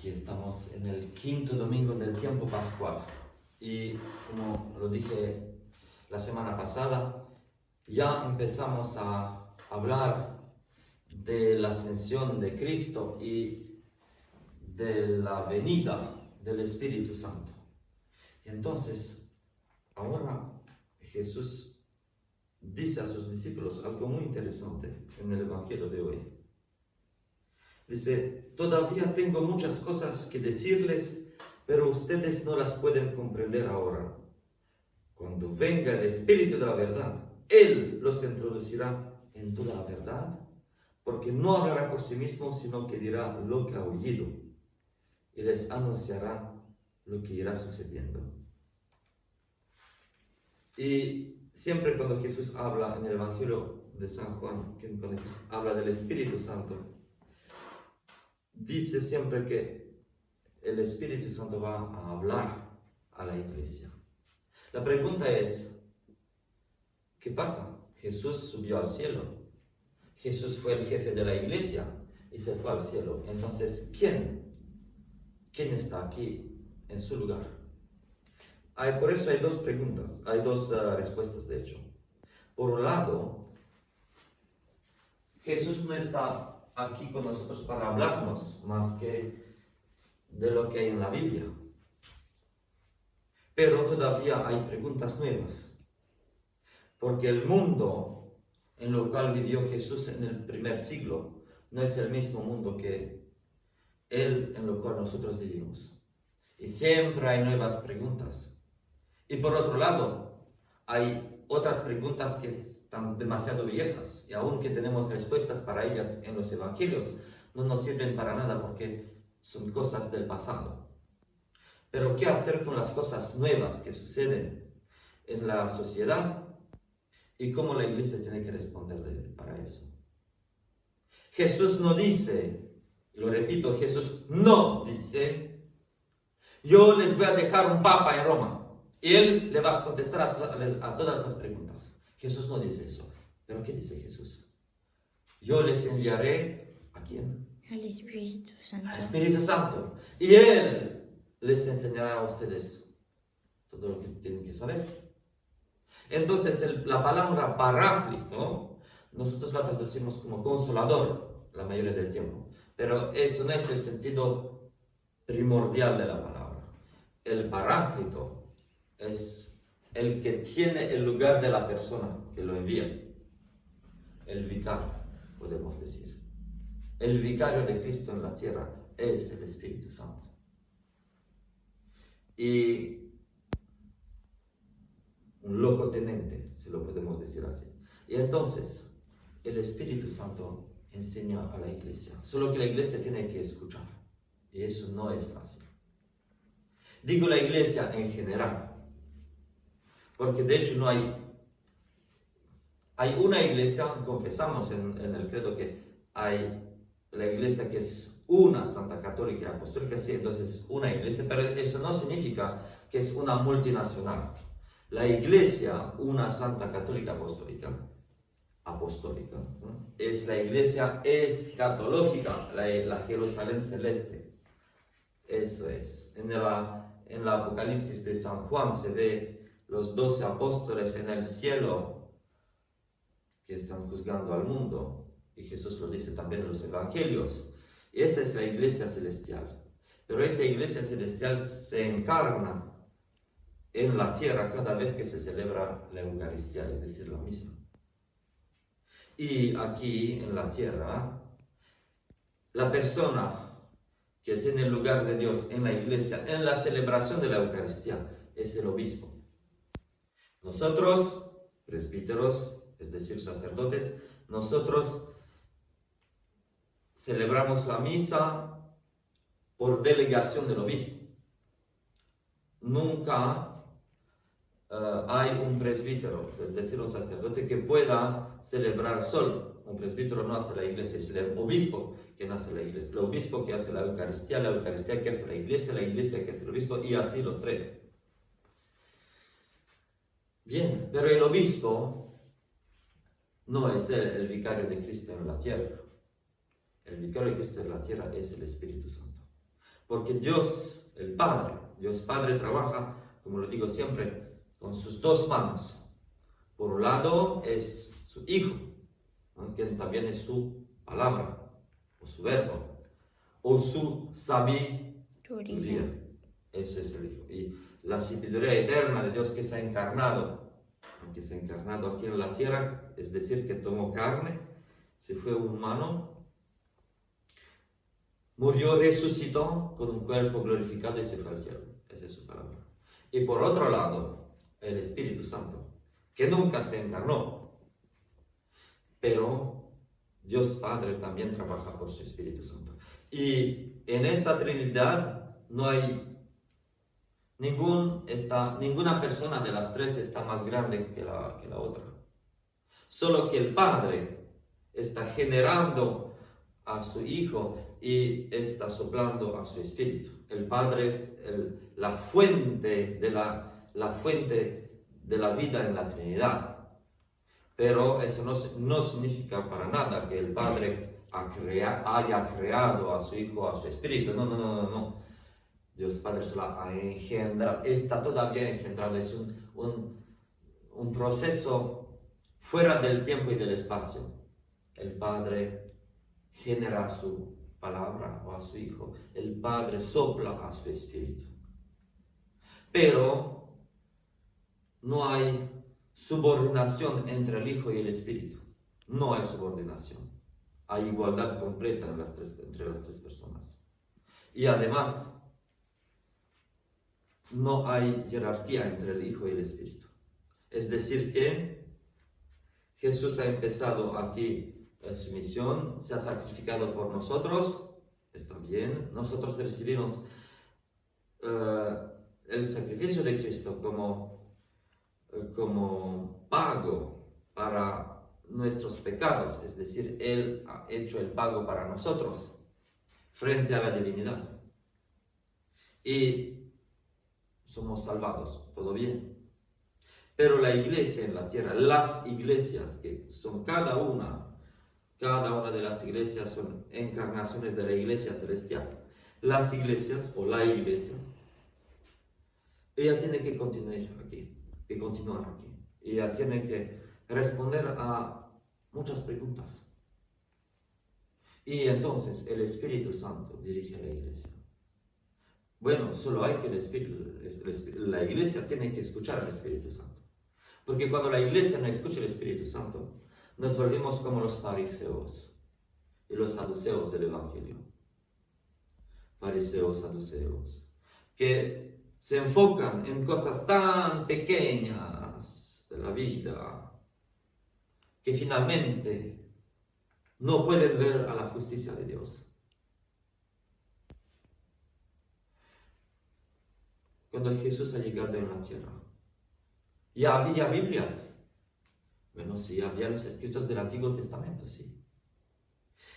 Aquí estamos en el quinto domingo del tiempo pascual y como lo dije la semana pasada, ya empezamos a hablar de la ascensión de Cristo y de la venida del Espíritu Santo. Y entonces, ahora Jesús dice a sus discípulos algo muy interesante en el Evangelio de hoy. Dice, todavía tengo muchas cosas que decirles, pero ustedes no las pueden comprender ahora. Cuando venga el Espíritu de la verdad, Él los introducirá en toda la verdad, porque no hablará por sí mismo, sino que dirá lo que ha oído, y les anunciará lo que irá sucediendo. Y siempre cuando Jesús habla en el Evangelio de San Juan, cuando Jesús habla del Espíritu Santo, dice siempre que el Espíritu Santo va a hablar a la iglesia. La pregunta es, ¿qué pasa? Jesús subió al cielo. Jesús fue el jefe de la iglesia y se fue al cielo. Entonces, ¿quién está aquí en su lugar? Por eso hay dos preguntas, hay dos respuestas de hecho. Por un lado, Jesús no está aquí con nosotros para hablarnos más que de lo que hay en la Biblia. Pero todavía hay preguntas nuevas. Porque el mundo en el cual vivió Jesús en el primer siglo no es el mismo mundo que Él en el cual nosotros vivimos. Y siempre hay nuevas preguntas. Y por otro lado, hay otras preguntas que están demasiado viejas y aunque tenemos respuestas para ellas en los evangelios, no nos sirven para nada porque son cosas del pasado. Pero ¿qué hacer con las cosas nuevas que suceden en la sociedad y cómo la iglesia tiene que responder para eso? Jesús no dice, lo repito, Jesús no dice, yo les voy a dejar un papa en Roma. Y Él le va a contestar a todas las preguntas. Jesús no dice eso. ¿Pero qué dice Jesús? Yo les enviaré, ¿a quién? Al Espíritu Santo. Al Espíritu Santo. Y Él les enseñará a ustedes todo lo que tienen que saber. Entonces, la palabra paráclito, nosotros la traducimos como consolador la mayoría del tiempo. Pero eso no es el sentido primordial de la palabra. El paráclito es el que tiene el lugar de la persona que lo envía. El vicario, podemos decir. El vicario de Cristo en la tierra es el Espíritu Santo. Y un locotenente, si lo podemos decir así. Y entonces, el Espíritu Santo enseña a la iglesia. Solo que la iglesia tiene que escuchar. Y eso no es fácil. Digo la iglesia en general. Porque de hecho no hay una iglesia, confesamos en el credo que hay la iglesia que es una Santa Católica y Apostólica, sí, entonces es una iglesia, pero eso no significa que es una multinacional. La iglesia, una Santa Católica Apostólica, ¿no? Es la iglesia escatológica, la Jerusalén celeste. Eso es. En el Apocalipsis de San Juan se ve los 12 apóstoles en el cielo que están juzgando al mundo. Y Jesús lo dice también en los evangelios. Esa es la iglesia celestial. Pero esa iglesia celestial se encarna en la tierra cada vez que se celebra la Eucaristía, es decir, la misa. Y aquí en la tierra, la persona que tiene el lugar de Dios en la iglesia, en la celebración de la Eucaristía, es el obispo. Nosotros, presbíteros, es decir, sacerdotes, nosotros celebramos la misa por delegación del obispo. Nunca hay un presbítero, es decir, un sacerdote que pueda celebrar solo. Un presbítero no hace la iglesia, es el obispo quien hace la iglesia. El obispo que hace la Eucaristía que hace la iglesia que hace el obispo, y así los tres. Bien, pero el obispo no es el vicario de Cristo en la tierra. El vicario de Cristo en la tierra es el Espíritu Santo. Porque Dios, el Padre, Dios Padre trabaja, como lo digo siempre, con sus dos manos. Por un lado es su Hijo, ¿no? Quien también es su palabra, o su verbo, o su sabiduría. Eso es el Hijo. Y la sabiduría eterna de Dios que se ha encarnado aquí en la tierra, es decir, que tomó carne, se fue humano, murió, resucitó con un cuerpo glorificado y se fue al cielo. Esa es su palabra. Y por otro lado, el Espíritu Santo, que nunca se encarnó, pero Dios Padre también trabaja por su Espíritu Santo. Y en esta Trinidad no hay ninguna persona de las tres está más grande que la otra. Solo que el Padre está generando a su Hijo y está soplando a su Espíritu. El Padre es la fuente de la vida en la Trinidad. Pero eso no significa para nada que el Padre haya creado a su Hijo, a su Espíritu. No. Dios Padre solo ha engendrado, está todavía engendrando. Es un proceso fuera del tiempo y del espacio. El Padre genera su palabra o a su Hijo. El Padre sopla a su Espíritu. Pero no hay subordinación entre el Hijo y el Espíritu. No hay subordinación. Hay igualdad completa entre las tres personas. Y además, no hay jerarquía entre el Hijo y el Espíritu. Es decir que Jesús ha empezado aquí su misión, se ha sacrificado por nosotros, está bien. Nosotros recibimos el sacrificio de Cristo como pago para nuestros pecados, es decir, Él ha hecho el pago para nosotros frente a la divinidad. Y somos salvados, todo bien. Pero la iglesia en la tierra, las iglesias que son cada una de las iglesias son encarnaciones de la iglesia celestial. Las iglesias o la iglesia, ella tiene que continuar aquí. Ella tiene que responder a muchas preguntas. Y entonces el Espíritu Santo dirige a la iglesia. Bueno, solo hay que la iglesia tiene que escuchar al Espíritu Santo. Porque cuando la iglesia no escucha el Espíritu Santo, nos volvemos como los fariseos y los saduceos del Evangelio. Fariseos, saduceos, que se enfocan en cosas tan pequeñas de la vida, que finalmente no pueden ver a la justicia de Dios. Cuando Jesús ha llegado en la tierra, ¿ya había Biblias? Bueno, sí, había los escritos del Antiguo Testamento, sí.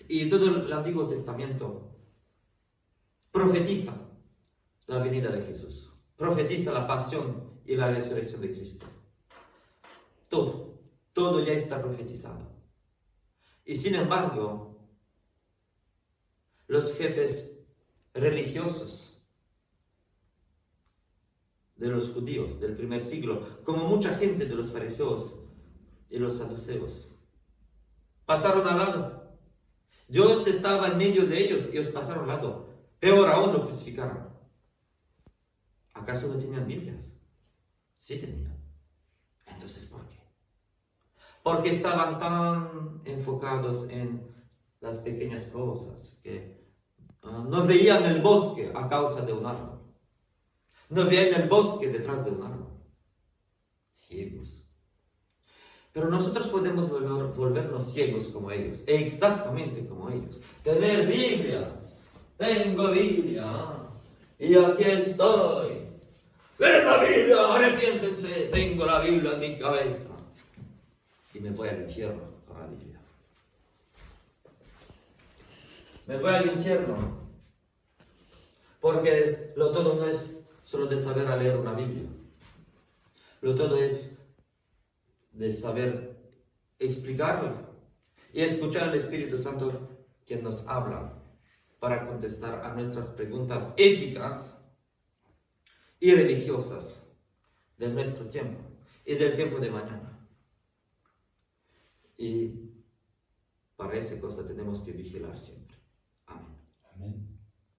Y todo el Antiguo Testamento profetiza la venida de Jesús, profetiza la pasión y la resurrección de Cristo. Todo ya está profetizado. Y sin embargo, los jefes religiosos de los judíos del primer siglo, como mucha gente de los fariseos y los saduceos, pasaron al lado. Dios estaba en medio de ellos y ellos pasaron al lado. Peor aún, lo crucificaron. ¿Acaso no tenían Biblias? Sí tenían. Entonces, ¿por qué? Porque estaban tan enfocados en las pequeñas cosas que no veían el bosque a causa de un árbol. No veían el bosque detrás de un árbol. Ciegos. Pero nosotros podemos volvernos ciegos como ellos, exactamente como ellos. Tener Biblias. Tengo Biblia. Y aquí estoy. ¡Leen la Biblia! ¡Arrepiéntense! Tengo la Biblia en mi cabeza. Y me voy al infierno con la Biblia. Me voy al infierno. Porque lo todo no es solo de saber a leer una Biblia. Lo todo es de saber explicarla y escuchar al Espíritu Santo quien nos habla. para contestar a nuestras preguntas éticas y religiosas de nuestro tiempo y del tiempo de mañana. Y para esa cosa tenemos que vigilar siempre.